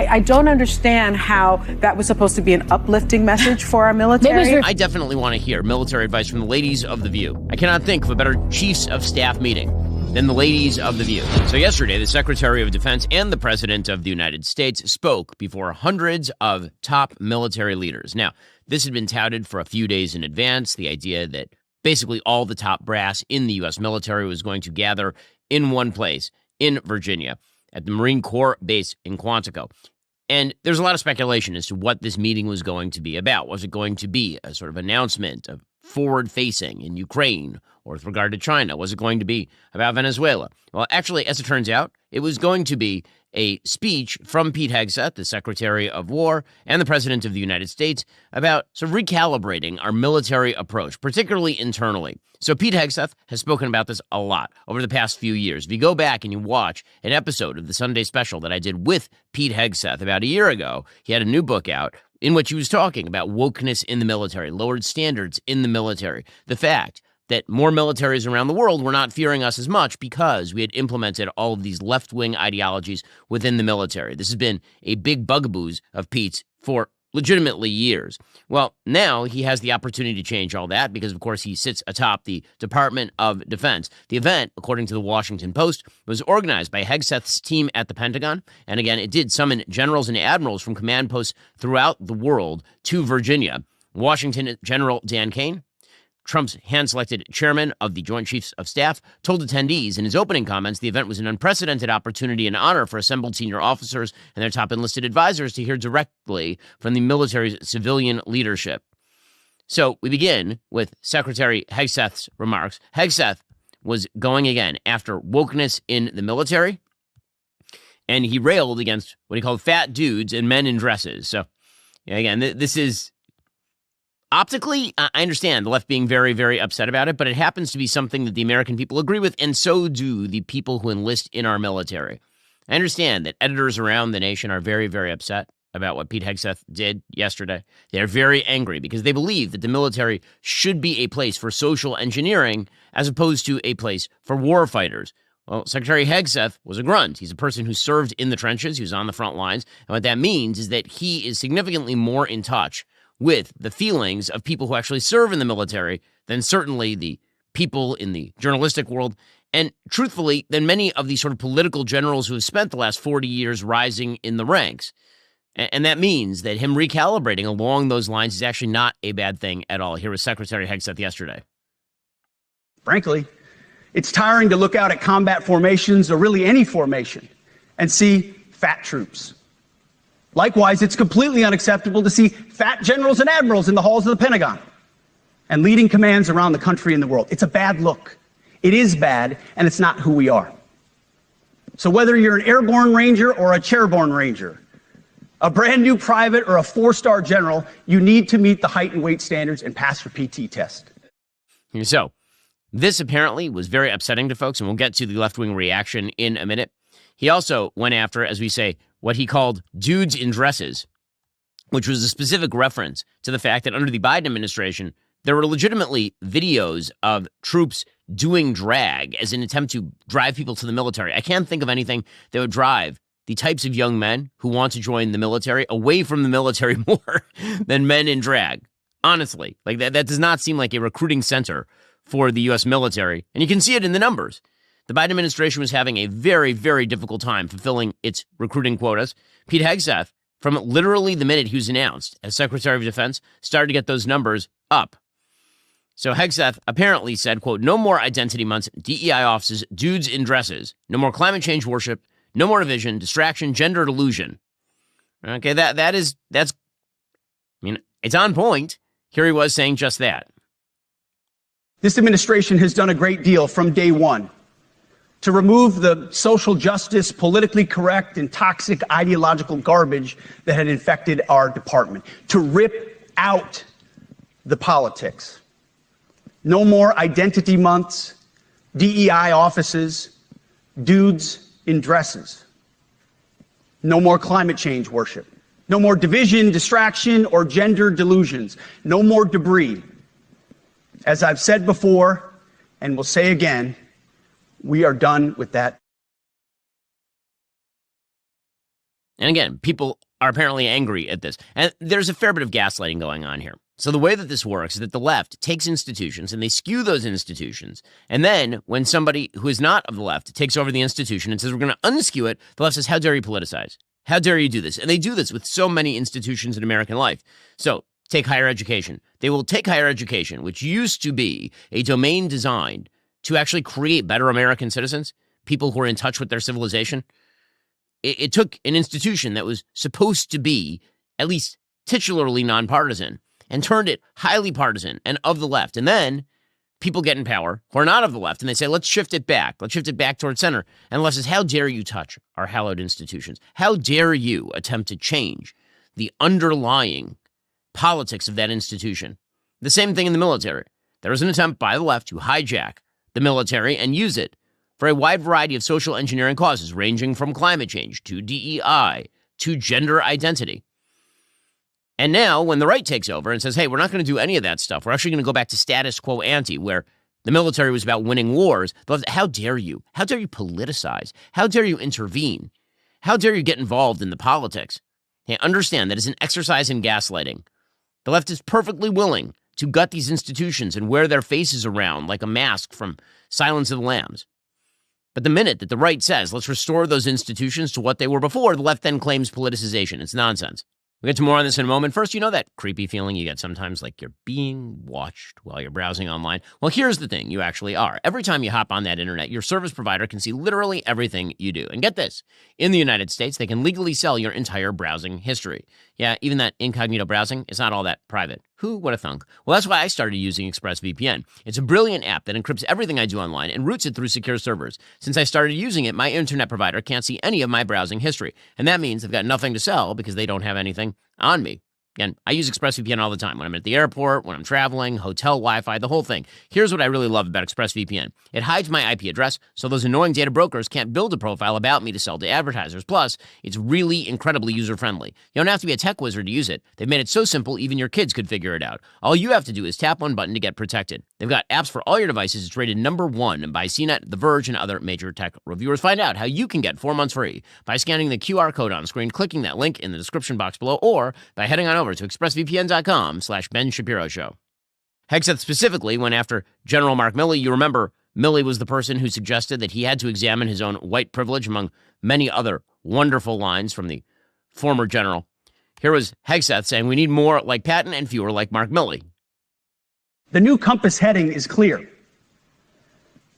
I don't understand how that was supposed to be an uplifting message for our military. I definitely want to hear military advice from the ladies of The View. I cannot think of a better chiefs of staff meeting than the ladies of The View. So yesterday, the Secretary of Defense and the President of the United States spoke before hundreds of top military leaders. Now, this had been touted for a few days in advance, the idea that basically all the top brass in the U.S. military was going to gather in one place in Virginia at the Marine Corps base in Quantico. And there's a lot of speculation as to what this meeting was going to be about. Was it going to be a sort of announcement of forward-facing in Ukraine or with regard to China? Was it going to be about Venezuela? Well, actually, as it turns out, it was going to be a speech from Pete Hegseth, the Secretary of War, and the President of the United States about sort of recalibrating our military approach, particularly internally. So Pete Hegseth has spoken about this a lot over the past few years. If you go back and you watch an episode of the Sunday special that I did with Pete Hegseth about a year ago, he had a new book out in which he was talking about wokeness in the military, lowered standards in the military, the fact that more militaries around the world were not fearing us as much because we had implemented all of these left-wing ideologies within the military. This has been a big bugaboo of Pete's for legitimately years. Well, now he has the opportunity to change all that because, of course, he sits atop the Department of Defense. The event, according to the Washington Post, was organized by Hegseth's team at the Pentagon. And again, it did summon generals and admirals from command posts throughout the world to Virginia. Washington General Dan Kane, Trump's hand-selected chairman of the Joint Chiefs of Staff, told attendees in his opening comments the event was an unprecedented opportunity and honor for assembled senior officers and their top enlisted advisors to hear directly from the military's civilian leadership. So we begin with Secretary Hegseth's remarks. Hegseth was going again after wokeness in the military, and he railed against what he called fat dudes and men in dresses. So, again, this is... Optically, I understand the left being very, very upset about it, but it happens to be something that the American people agree with, and so do the people who enlist in our military. I understand that editors around the nation are very, very upset about what Pete Hegseth did yesterday. They're very angry because they believe that the military should be a place for social engineering as opposed to a place for war fighters. Well, Secretary Hegseth was a grunt. He's a person who served in the trenches. He was on the front lines. And what that means is that he is significantly more in touch with the feelings of people who actually serve in the military than certainly the people in the journalistic world, and truthfully, than many of the sort of political generals who have spent the last 40 years rising in the ranks. And that means that him recalibrating along those lines is actually not a bad thing at all. Here was Secretary Hegseth yesterday. Frankly, it's tiring to look out at combat formations, or really any formation, and see fat troops. Likewise, it's completely unacceptable to see fat generals and admirals in the halls of the Pentagon and leading commands around the country and the world. It's a bad look. It is bad, and it's not who we are. So whether you're an airborne ranger or a chairborne ranger, a brand new private or a four-star general, you need to meet the height and weight standards and pass your PT test. So this apparently was very upsetting to folks, and we'll get to the left-wing reaction in a minute. He also went after, as we say, what he called dudes in dresses, which was a specific reference to the fact that under the Biden administration, there were legitimately videos of troops doing drag as an attempt to drive people to the military. I can't think of anything that would drive the types of young men who want to join the military away from the military more than men in drag. Honestly, like that does not seem like a recruiting center for the U.S. military, and you can see it in the numbers. The Biden administration was having a very, very difficult time fulfilling its recruiting quotas. Pete Hegseth, from literally the minute he was announced as Secretary of Defense, started to get those numbers up. So Hegseth apparently said, quote, "No more identity months, DEI offices, dudes in dresses. No more climate change worship. No more division, distraction, gender delusion." Okay, that's, I mean, it's on point. Here he was saying just that. This administration has done a great deal from day one to remove the social justice, politically correct, and toxic ideological garbage that had infected our department, to rip out the politics. No more identity months, DEI offices, dudes in dresses. No more climate change worship. No more division, distraction, or gender delusions. No more debris. As I've said before, and will say again, we are done with that. And again, people are apparently angry at this. And there's a fair bit of gaslighting going on here. So the way that this works is that the left takes institutions and they skew those institutions. And then when somebody who is not of the left takes over the institution and says, we're going to unskew it, the left says, how dare you politicize? How dare you do this? And they do this with so many institutions in American life. So take higher education. They will take higher education, which used to be a domain designed to actually create better American citizens, people who are in touch with their civilization. It took an institution that was supposed to be at least titularly nonpartisan and turned it highly partisan and of the left. And then people get in power who are not of the left, and they say, let's shift it back. Let's shift it back towards center. And the left says, how dare you touch our hallowed institutions? How dare you attempt to change the underlying politics of that institution? The same thing in the military. There was an attempt by the left to hijack the military and use it for a wide variety of social engineering causes, ranging from climate change to DEI to gender identity. And now when the right takes over and says, hey, we're not going to do any of that stuff. We're actually going to go back to status quo ante, where the military was about winning wars. How dare you? How dare you politicize? How dare you intervene? How dare you get involved in the politics? Hey, understand that is an exercise in gaslighting. The left is perfectly willing to gut these institutions and wear their faces around like a mask from Silence of the Lambs. But the minute that the right says, let's restore those institutions to what they were before, the left then claims politicization. It's nonsense. We'll get to more on this in a moment. First, you know that creepy feeling you get sometimes like you're being watched while you're browsing online? Well, here's the thing. You actually are. Every time you hop on that internet, your service provider can see literally everything you do. And get this. In the United States, they can legally sell your entire browsing history. Yeah, even that incognito browsing is not all that private. Who would have thunk? Well, that's why I started using ExpressVPN. It's a brilliant app that encrypts everything I do online and routes it through secure servers. Since I started using it, my internet provider can't see any of my browsing history. And that means they've got nothing to sell because they don't have anything on me. Again, I use ExpressVPN all the time. When I'm at the airport, when I'm traveling, hotel Wi-Fi, the whole thing. Here's what I really love about ExpressVPN. It hides my IP address, so those annoying data brokers can't build a profile about me to sell to advertisers. Plus, it's really incredibly user-friendly. You don't have to be a tech wizard to use it. They've made it so simple, even your kids could figure it out. All you have to do is tap one button to get protected. They've got apps for all your devices. It's rated #1 by CNET, The Verge, and other major tech reviewers. Find out how you can get 4 months free by scanning the QR code on screen, clicking that link in the description box below, or by heading on over to expressvpn.com/Ben Shapiro Show. Hegseth specifically went after General Mark Milley. You remember Milley was the person who suggested that he had to examine his own white privilege, among many other wonderful lines from the former general. Here was Hegseth saying, we need more like Patton and fewer like Mark Milley. The new compass heading is clear.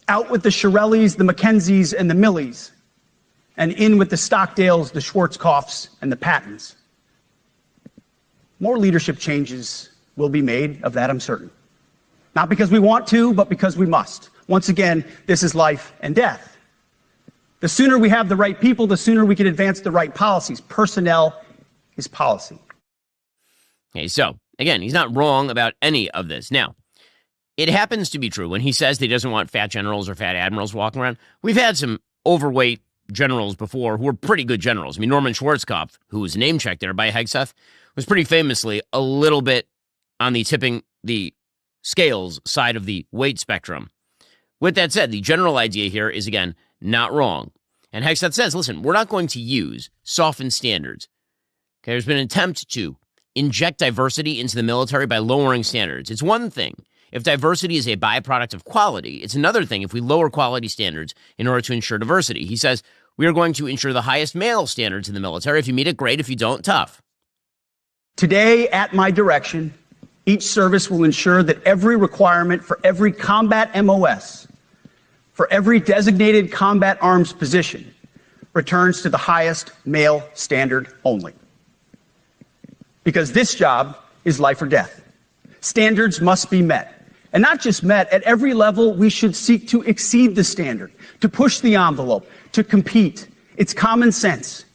Out with the Shirellis, the McKenzies, and the Millies, and in with the Stockdales, the Schwarzkopfs, and the Pattons. More leadership changes will be made, of that I'm certain. Not because we want to, but because we must. Once again, this is life and death. The sooner we have the right people, the sooner we can advance the right policies. Personnel is policy. Okay, so, again, he's not wrong about any of this. Now, it happens to be true when he says that he doesn't want fat generals or fat admirals walking around. We've had some overweight generals before who were pretty good generals. I mean, Norman Schwarzkopf, who was name-checked there by Hegseth, was pretty famously a little bit on the tipping the scales side of the weight spectrum. With that said, the general idea here is, again, not wrong. And Hegseth says, listen, we're not going to use softened standards. Okay, there's been an attempt to inject diversity into the military by lowering standards. It's one thing if diversity is a byproduct of quality. It's another thing if we lower quality standards in order to ensure diversity. He says, we are going to ensure the highest male standards in the military. If you meet it, great. If you don't, tough. Today, at my direction, each service will ensure that every requirement for every combat MOS, for every designated combat arms position, returns to the highest male standard only. Because this job is life or death. Standards must be met. And not just met, at every level, we should seek to exceed the standard, to push the envelope, to compete. It's common sense.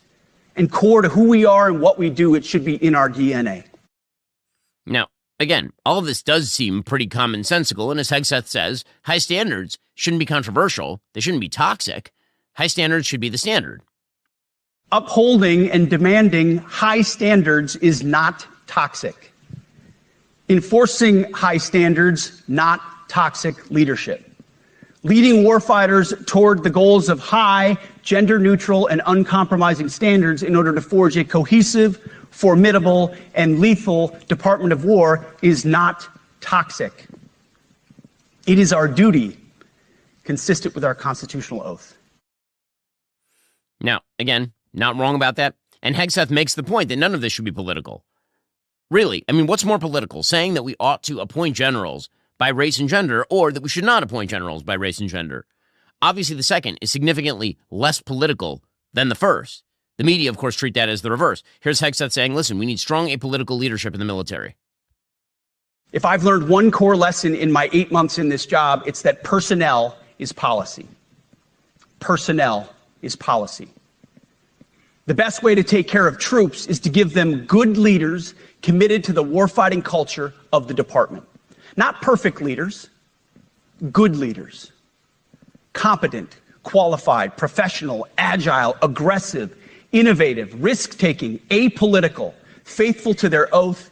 And core to who we are and what we do, it should be in our DNA. Now, again, all of this does seem pretty commonsensical, and as Hegseth says, high standards shouldn't be controversial. They shouldn't be toxic. High standards should be the standard. Upholding and demanding high standards is not toxic. Enforcing high standards, not toxic leadership. leading warfighters toward the goals of high, gender-neutral, and uncompromising standards in order to forge a cohesive, formidable, and lethal Department of War is not toxic. It is our duty, consistent with our constitutional oath. Now, again, not wrong about that. And Hegseth makes the point that none of this should be political. Really, I mean, what's more political? Saying that we ought to appoint generals by race and gender, or that we should not appoint generals by race and gender? Obviously, the second is significantly less political than the first. The media, of course, treat that as the reverse. Here's Hegseth saying, listen, we need strong apolitical leadership in the military. If I've learned one core lesson in my 8 months in this job, it's that personnel is policy. Personnel is policy. The best way to take care of troops is to give them good leaders committed to the warfighting culture of the department. Not perfect leaders, good leaders. Competent, qualified, professional, agile, aggressive, innovative, risk-taking, apolitical, faithful to their oath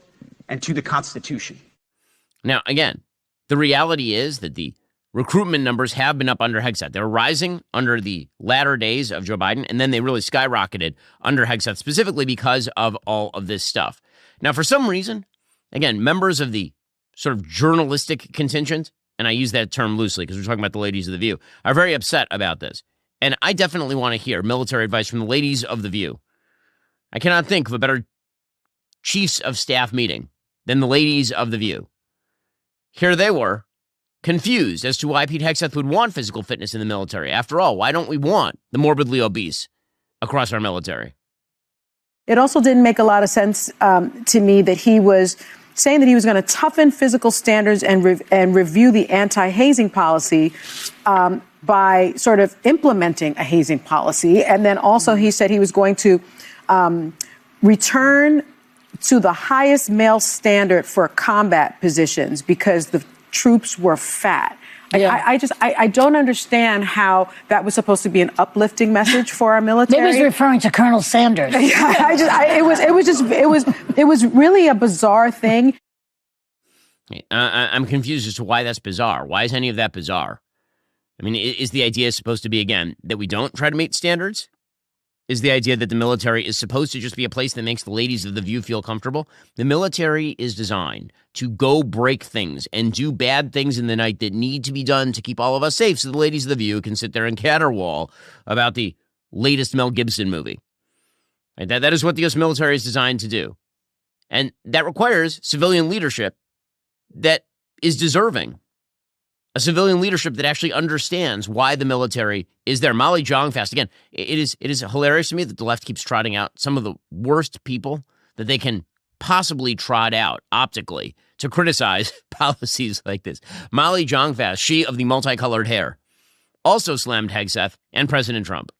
and to the Constitution. Now, again, the reality is that the recruitment numbers have been up under Hegseth. They were rising under the latter days of Joe Biden, and then they really skyrocketed under Hegseth, specifically because of all of this stuff. Now, for some reason, again, members of the sort of journalistic contingent, and I use that term loosely because we're talking about the ladies of The View, are very upset about this. And I definitely want to hear military advice from the ladies of The View. I cannot think of a better chiefs of staff meeting than the ladies of The View. Here they were, confused as to why Pete Hegseth would want physical fitness in the military. After all, why don't we want the morbidly obese across our military? It also didn't make a lot of sense to me that he was saying that he was going to toughen physical standards and review the anti-hazing policy by sort of implementing a hazing policy. And then also he said he was going to return to the highest male standard for combat positions because the troops were fat. Yeah. I don't understand how that was supposed to be an uplifting message for our military. Maybe he's referring to Colonel Sanders. It was really a bizarre thing. I'm confused as to why that's bizarre. Why is any of that bizarre? I mean, is the idea supposed to be, again, that we don't try to meet standards? Is the idea that the military is supposed to just be a place that makes the ladies of The View feel comfortable? The military is designed to go break things and do bad things in the night that need to be done to keep all of us safe so the ladies of The View can sit there and caterwaul about the latest Mel Gibson movie. Right? That is what the U.S. military is designed to do. And that requires civilian leadership that is deserving. A civilian leadership that actually understands why the military is there. Molly Jong-Fast, again, it is hilarious to me that the left keeps trotting out some of the worst people that they can possibly trot out optically to criticize policies like this. Molly Jong-Fast, she of the multicolored hair, also slammed Hegseth and President Trump.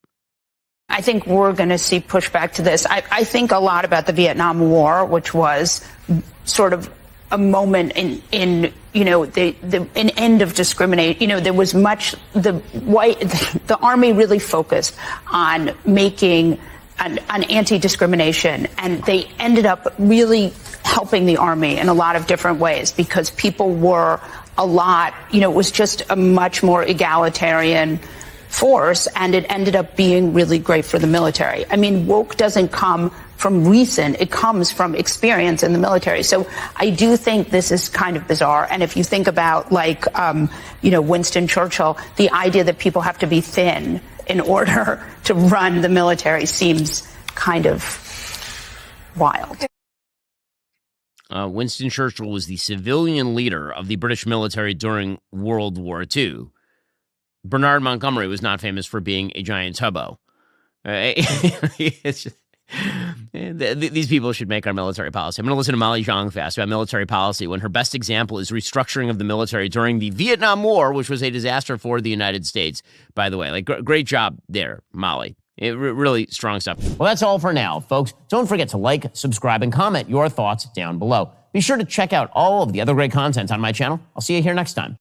I think we're going to see pushback to this. I think a lot about the Vietnam War, which was sort of a moment in an end of discrimination. You know, there was the Army really focused on making an anti-discrimination, and they ended up really helping the Army in a lot of different ways because people were it was just a much more egalitarian force, and it ended up being really great for the military. I mean, woke doesn't come from recent, it comes from experience in the military. So I do think this is kind of bizarre. And if you think about Winston Churchill, the idea that people have to be thin in order to run the military seems kind of wild. Winston Churchill was the civilian leader of the British military during World War II. Bernard Montgomery was not famous for being a giant tubbo. It's just, these people should make our military policy. I'm going to listen to Molly Jong-Fast about military policy when her best example is restructuring of the military during the Vietnam War, which was a disaster for the United States, by the way. Like, great job there, Molly. Really strong stuff. Well, that's all for now, folks. Don't forget to like, subscribe, and comment your thoughts down below. Be sure to check out all of the other great content on my channel. I'll see you here next time.